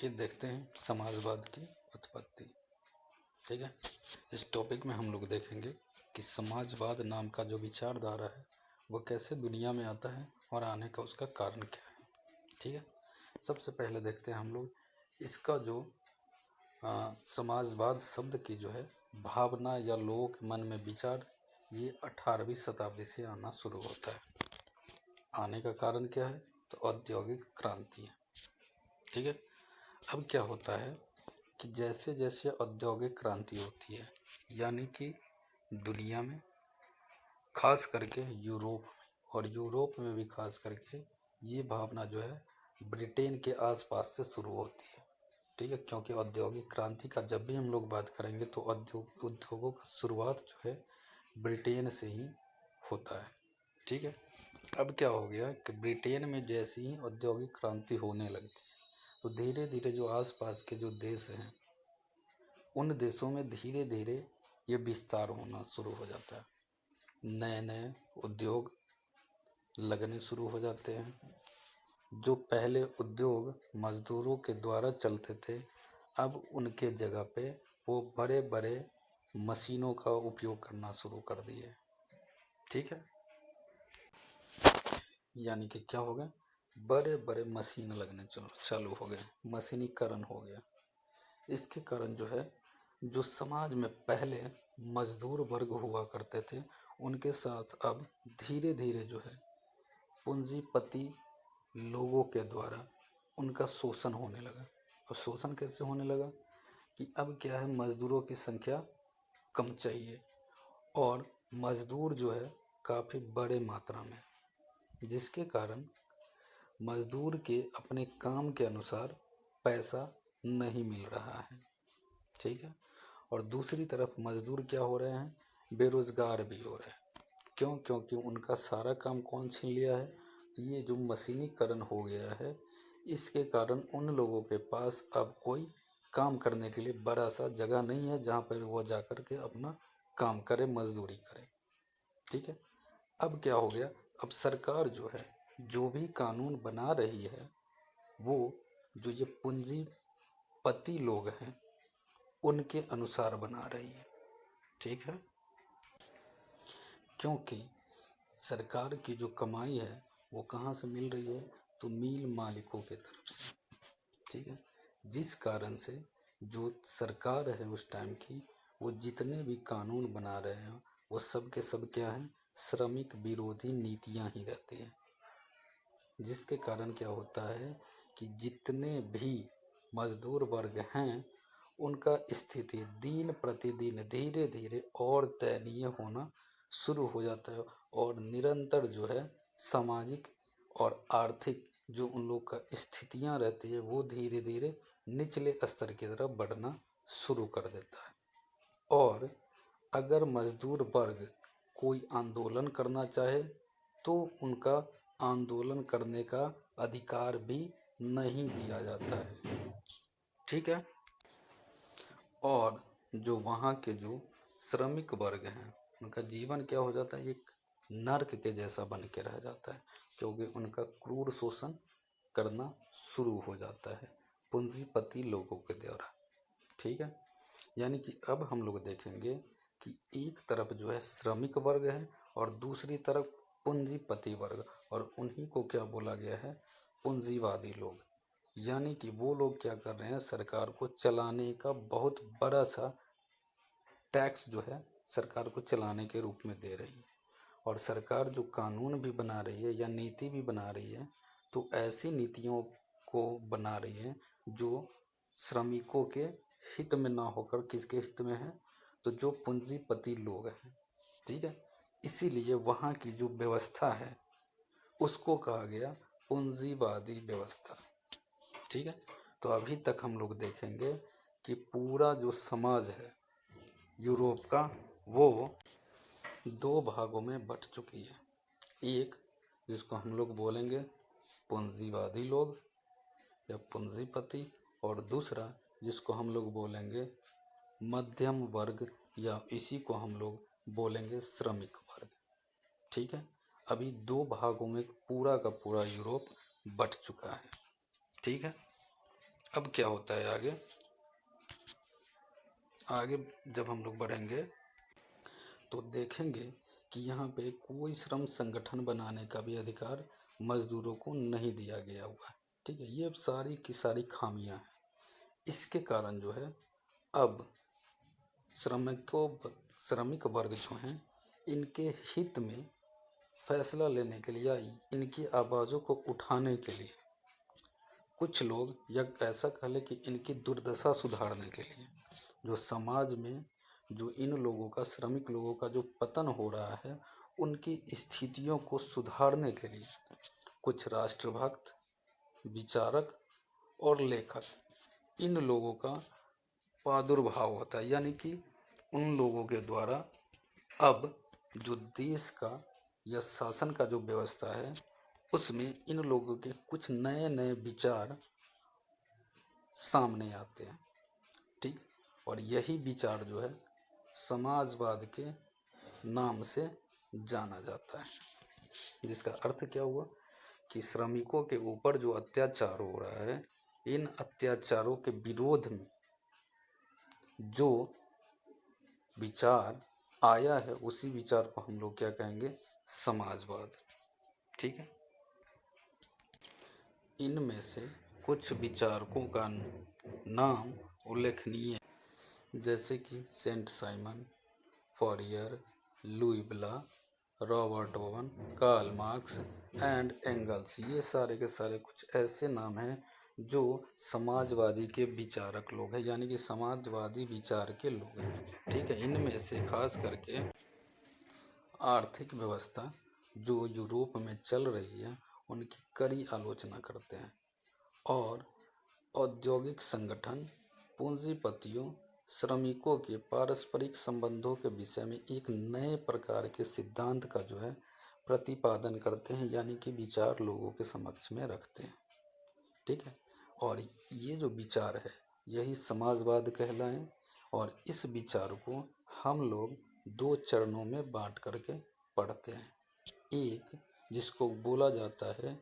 आइए देखते हैं समाजवाद की उत्पत्ति। ठीक है, इस टॉपिक में हम लोग देखेंगे कि समाजवाद नाम का जो विचारधारा है वो कैसे दुनिया में आता है और आने का उसका कारण क्या है। ठीक है, सबसे पहले देखते हैं हम लोग इसका जो समाजवाद शब्द की जो है भावना या लोगों के मन में विचार, ये 18वीं शताब्दी से आना शुरू होता है। आने का कारण क्या है? तो औद्योगिक क्रांति है। ठीक है, अब क्या होता है कि जैसे जैसे औद्योगिक क्रांति होती है, यानी कि दुनिया में खास करके यूरोप और यूरोप में भी खास करके ये भावना जो है ब्रिटेन के आसपास से शुरू होती है। ठीक है, क्योंकि औद्योगिक क्रांति का जब भी हम लोग बात करेंगे तो उद्योगों का शुरुआत जो है ब्रिटेन से ही होता है। ठीक है, अब क्या हो गया कि ब्रिटेन में जैसे ही औद्योगिक क्रांति होने लगती है तो धीरे धीरे जो आसपास के जो देश हैं उन देशों में धीरे धीरे ये विस्तार होना शुरू हो जाता है। नए नए उद्योग लगने शुरू हो जाते हैं। जो पहले उद्योग मजदूरों के द्वारा चलते थे, अब उनके जगह पे वो बड़े बड़े मशीनों का उपयोग करना शुरू कर दिए। ठीक है, यानी कि क्या हो गया, बड़े बड़े मशीन लगने चालू हो गए, मशीनीकरण हो गया। इसके कारण जो है जो समाज में पहले मजदूर वर्ग हुआ करते थे उनके साथ अब धीरे धीरे जो है पूंजीपति लोगों के द्वारा उनका शोषण होने लगा। और शोषण कैसे होने लगा कि अब क्या है, मजदूरों की संख्या कम चाहिए और मजदूर जो है काफ़ी बड़े मात्रा में, जिसके कारण मजदूर के अपने काम के अनुसार पैसा नहीं मिल रहा है। ठीक है, और दूसरी तरफ मजदूर क्या हो रहे हैं, बेरोजगार भी हो रहे हैं। क्यों? क्योंकि उनका सारा काम कौन छीन लिया है, तो ये जो मशीनीकरण हो गया है इसके कारण उन लोगों के पास अब कोई काम करने के लिए बड़ा सा जगह नहीं है जहाँ पर वो जा कर के अपना काम करे, मजदूरी करे। ठीक है, अब क्या हो गया, अब सरकार जो है जो भी कानून बना रही है वो जो ये पूंजीपति लोग हैं उनके अनुसार बना रही है। ठीक है, क्योंकि सरकार की जो कमाई है वो कहाँ से मिल रही है, तो मिल मालिकों के तरफ से। ठीक है, जिस कारण से जो सरकार है उस टाइम की वो जितने भी कानून बना रहे हैं वो सब के सब क्या हैं, श्रमिक विरोधी नीतियां ही रहती हैं। जिसके कारण क्या होता है कि जितने भी मजदूर वर्ग हैं उनका स्थिति दिन प्रतिदिन धीरे धीरे और दयनीय होना शुरू हो जाता है और निरंतर जो है सामाजिक और आर्थिक जो उन लोग का स्थितियां रहती है वो धीरे धीरे निचले स्तर की तरफ बढ़ना शुरू कर देता है। और अगर मजदूर वर्ग कोई आंदोलन करना चाहे तो उनका आंदोलन करने का अधिकार भी नहीं दिया जाता है। ठीक है, और जो वहाँ के जो श्रमिक वर्ग हैं उनका जीवन क्या हो जाता है, एक नर्क के जैसा बन के रह जाता है, क्योंकि उनका क्रूर शोषण करना शुरू हो जाता है पूंजीपति लोगों के द्वारा। ठीक है, यानी कि अब हम लोग देखेंगे कि एक तरफ जो है श्रमिक वर्ग है और दूसरी तरफ पूंजीपति वर्ग, और उन्हीं को क्या बोला गया है, पूंजीवादी लोग। यानी कि वो लोग क्या कर रहे हैं, सरकार को चलाने का बहुत बड़ा सा टैक्स जो है सरकार को चलाने के रूप में दे रही है। और सरकार जो कानून भी बना रही है या नीति भी बना रही है तो ऐसी नीतियों को बना रही है जो श्रमिकों के हित में ना होकर किसके हित में है, तो जो पूंजीपति लोग हैं। ठीक है, इसीलिए वहाँ की जो व्यवस्था है उसको कहा गया पूंजीवादी व्यवस्था। ठीक है, तो अभी तक हम लोग देखेंगे कि पूरा जो समाज है यूरोप का वो दो भागों में बट चुकी है। एक जिसको हम लोग बोलेंगे पूंजीवादी लोग या पूंजीपति, और दूसरा जिसको हम लोग बोलेंगे मध्यम वर्ग या इसी को हम लोग बोलेंगे श्रमिक वर्ग। ठीक है, अभी दो भागों में पूरा का पूरा यूरोप बट चुका है। ठीक है, अब क्या होता है आगे, आगे जब हम लोग बढ़ेंगे तो देखेंगे कि यहाँ पे कोई श्रम संगठन बनाने का भी अधिकार मजदूरों को नहीं दिया गया हुआ है। ठीक है, ये सारी की सारी खामियां हैं। इसके कारण जो है अब श्रमिक वर्ग जो हैं इनके हित में फैसला लेने के लिए या इनकी आवाज़ों को उठाने के लिए कुछ लोग, या ऐसा कह लें कि इनकी दुर्दशा सुधारने के लिए, जो समाज में जो इन लोगों का, श्रमिक लोगों का जो पतन हो रहा है, उनकी स्थितियों को सुधारने के लिए कुछ राष्ट्रभक्त, विचारक और लेखक, इन लोगों का प्रादुर्भाव होता है। यानी कि उन लोगों के द्वारा अब जो देश का या शासन का जो व्यवस्था है उसमें इन लोगों के कुछ नए नए विचार सामने आते हैं। ठीक, और यही विचार जो है समाजवाद के नाम से जाना जाता है। जिसका अर्थ क्या हुआ कि श्रमिकों के ऊपर जो अत्याचार हो रहा है, इन अत्याचारों के विरोध में जो विचार आया है उसी विचार को हम लोग क्या कहेंगे, समाजवाद। ठीक है, इनमें से कुछ विचारकों का नाम उल्लेखनीय जैसे कि Saint Simon, Fourier, Louis Blanc, Robert Owen, Karl Marx and Engels, ये सारे के सारे कुछ ऐसे नाम हैं जो समाजवादी के विचारक लोग हैं, यानी कि समाजवादी विचार के लोग हैं। ठीक है, इनमें से खास करके आर्थिक व्यवस्था जो यूरोप में चल रही है उनकी कड़ी आलोचना करते हैं, और औद्योगिक संगठन, पूंजीपतियों, श्रमिकों के पारस्परिक संबंधों के विषय में एक नए प्रकार के सिद्धांत का जो है प्रतिपादन करते हैं, यानी कि विचार लोगों के समक्ष में रखते हैं। ठीक है, और ये जो विचार है यही समाजवाद कहलाएं, और इस विचार को हम लोग दो चरणों में बांट करके पढ़ते हैं। एक जिसको बोला जाता है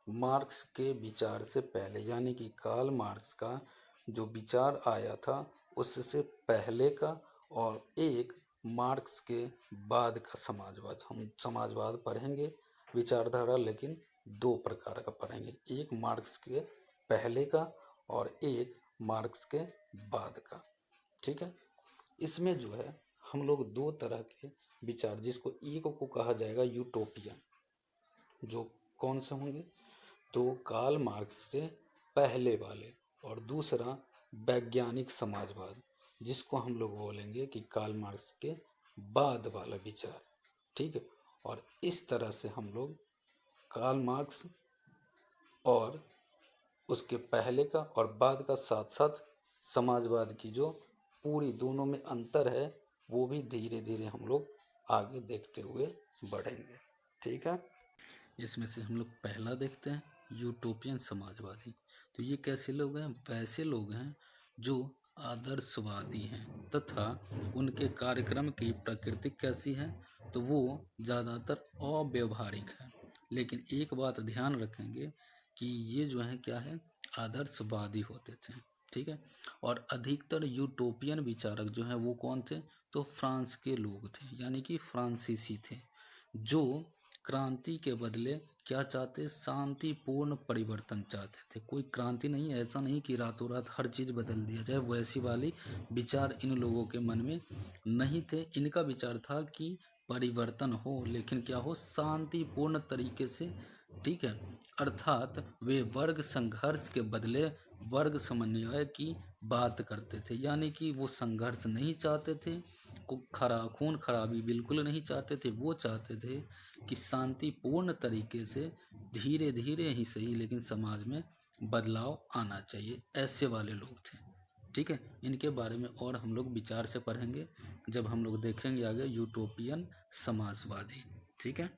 मार्क्स के विचार से पहले, यानी कि कार्ल मार्क्स का जो विचार आया था उससे पहले का, और एक मार्क्स के बाद का समाजवाद। हम समाजवाद पढ़ेंगे विचारधारा, लेकिन दो प्रकार का पढ़ेंगे, एक मार्क्स के पहले का और एक मार्क्स के बाद का। ठीक है, इसमें जो है हम लोग दो तरह के विचार, जिसको एक को कहा जाएगा यूटोपियन, जो कौन से होंगे, तो कार्ल मार्क्स से पहले वाले, और दूसरा वैज्ञानिक समाजवाद, जिसको हम लोग बोलेंगे कि कार्ल मार्क्स के बाद वाला विचार। ठीक है, और इस तरह से हम लोग कार्ल मार्क्स और उसके पहले का और बाद का, साथ साथ समाजवाद की जो पूरी दोनों में अंतर है वो भी धीरे धीरे हम लोग आगे देखते हुए बढ़ेंगे। ठीक है, इसमें से हम लोग पहला देखते हैं यूटोपियन समाजवादी। तो ये कैसे लोग हैं, वैसे लोग हैं जो आदर्शवादी हैं तथा उनके कार्यक्रम की प्रकृति कैसी है, तो वो ज़्यादातर अव्यवहारिक है। लेकिन एक बात ध्यान रखेंगे कि ये जो है क्या है, आदर्शवादी होते थे। ठीक है, और अधिकतर यूटोपियन विचारक जो हैं वो कौन थे, तो फ्रांस के लोग थे, यानी कि फ्रांसीसी थे, जो क्रांति के बदले क्या चाहते, शांतिपूर्ण परिवर्तन चाहते थे। कोई क्रांति नहीं, ऐसा नहीं कि रातों रात हर चीज़ बदल दिया जाए, वैसी वाली विचार इन लोगों के मन में नहीं थे। इनका विचार था कि परिवर्तन हो, लेकिन क्या हो, शांतिपूर्ण तरीके से। ठीक है, अर्थात वे वर्ग संघर्ष के बदले वर्ग समन्वय की बात करते थे, यानी कि वो संघर्ष नहीं चाहते थे, खून खराबी बिल्कुल नहीं चाहते थे। वो चाहते थे कि शांतिपूर्ण तरीके से धीरे धीरे ही सही, लेकिन समाज में बदलाव आना चाहिए, ऐसे वाले लोग थे। ठीक है, इनके बारे में और हम लोग विचार से पढ़ेंगे जब हम लोग देखेंगे आगे यूटोपियन समाजवादी। ठीक है।